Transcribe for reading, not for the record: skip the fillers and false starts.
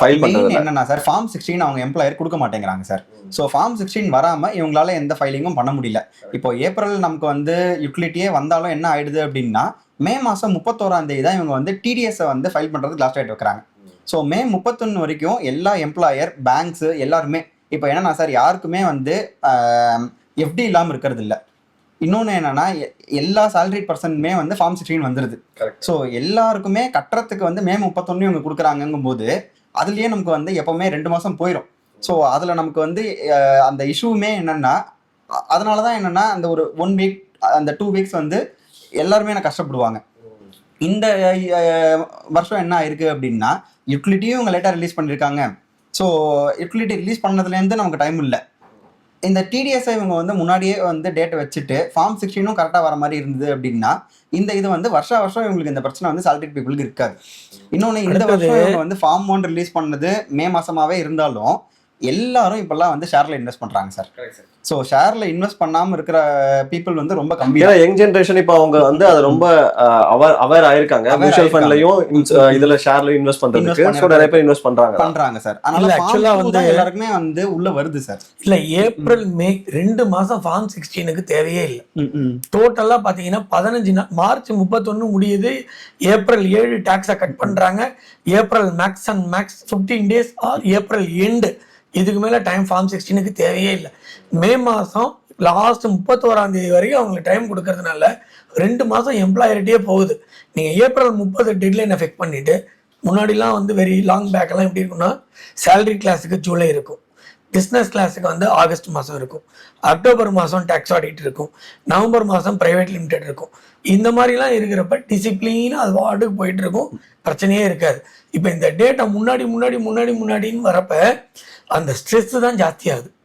Main என்னன்னா sir, form 16 அவங்க employer கொடுக்க மாட்டேங்கிறாங்க சார். ஸோ ஃபார்ம் 16 வராம இவங்களால எந்த ஃபைலிங்கும் பண்ண முடியல. இப்போ ஏப்ரல் நமக்கு வந்து யூட்டிலிட்டியே வந்தாலும் என்ன ஆயிடுது அப்படின்னா, மே மாசம் 31ஆம் தேதி தான் இவங்க வந்து டிடிஎஸ் வந்து ஃபைல் பண்றதுக்கு லாஸ்ட் டேட் வைக்கிறாங்க. ஸோ மே 31 வரைக்கும் எல்லா எம்ப்ளாயர், பேங்க்ஸ் எல்லாருமே இப்போ என்னன்னா சார், யாருக்குமே வந்து எஃப்டி இல்லாமல் இருக்கிறது இல்லை. இன்னொன்று என்னன்னா, எல்லா சேலரி பர்சனுமே வந்து ஃபார்ம் 16 வந்துருது. ஸோ எல்லாருக்குமே கட்டுறதுக்கு வந்து மே 31 இவங்க கொடுக்குறாங்கும் போது அதுலயே நமக்கு வந்து எப்பவுமே 2 மாசம் போயிடும். ஸோ அதுல நமக்கு வந்து அந்த இஷ்யூமே என்னன்னா, அதனாலதான் என்னன்னா அந்த ஒரு 1 வீக் அந்த 2 வீக்ஸ் வந்து எல்லாருமே எனக்கு கஷ்டப்படுவாங்க. இந்த வருஷம் என்ன ஆயிருக்கு அப்படின்னா, யூட்டிலிட்டியும் இவங்க லேட்டா ரிலீஸ் பண்ணிருக்காங்க. ஸோ யூட்டிலிட்டி ரிலீஸ் பண்ணதுலேருந்து நமக்கு டைம் இல்லை. இந்த டிடிஎஸ்ஐ இவங்க வந்து முன்னாடியே வந்து டேட் வச்சுட்டு ஃபார்ம் 16 கரெக்டாக வர மாதிரி இருந்தது அப்படின்னா, இந்த இது வந்து வருஷம் இவங்களுக்கு இந்த பிரச்சனை வந்து சேலரி பீப்புளுக்கு இருக்காது. இன்னொன்று, இந்த வருஷம் இவங்க வந்து ஃபார்ம் 1 ரிலீஸ் பண்ணது மே மாசமாவே இருந்தாலும் எல்லாரும் இப்பெல்லாம் வந்து ஷேர்ல இன்வெஸ்ட் பண்றாங்க சார். ஸோ ஷேர்ல இன்வெஸ்ட் பண்ணாம இருக்கிற பீப்புள் வந்து ரொம்ப கம்மி. யங் ஜென்ரேஷன் இப்போ அவங்க வந்து அது ரொம்ப அவேர் ஆயிருக்காங்க. மியூச்சுவல் ஃபண்ட்லயும் இதுல ஷேர்ல இன்வெஸ்ட் பண்றதுக்கு சோ நிறைய பேர் இன்வெஸ்ட் பண்றாங்க சார். அதனால ஆக்சுவலா வந்து எல்லாருக்குமே வந்து உள்ள வருது சார். இல்ல ஏப்ரல் மே 2 மாசம் ஃபார்ம் 16க்கு தேவையே இல்லை. டோட்டலா பாத்தீங்கன்னா 15 நாள், மார்ச் 31 முடியுது, ஏப்ரல் 7 டாக்ஸை கட் பண்றாங்க, April max and max 15 days or April end, இதுக்கு மேல டைம் ஃபார்ம் 16க்கு தேவையே இல்லை. மே மாசம் லாஸ்ட் 31ஆம் தேதி வரைக்கும் அவங்களுக்கு டைம் கொடுக்கறதுனால 2 மாசம் எம்ப்ளாயர்கிட்டே போகுது. நீங்க ஏப்ரல் 30 டெட்லைன் எஃபெக்ட் பண்ணிட்டு, முன்னாடிலாம் வந்து வெரி லாங் பேக்கெல்லாம் எப்படி இருக்குன்னா, சேலரி கிளாஸுக்கு ஜூலை இருக்கும், பிஸ்னஸ் கிளாஸுக்கு வந்து ஆகஸ்ட் மாதம் இருக்கும், அக்டோபர் மாதம் டேக்ஸ் ஆடிட் இருக்கும், நவம்பர் மாதம் ப்ரைவேட் லிமிடெட் இருக்கும். இந்த மாதிரிலாம் இருக்கிறப்ப டிசிப்ளினாக அது வார்டுக்கு போயிட்டு இருக்கும், பிரச்சனையே இருக்காது. இப்போ இந்த டேட்டா முன்னாடின்னு வரப்ப அந்த ஸ்ட்ரெஸ் தான் ஜாஸ்தியாகுது.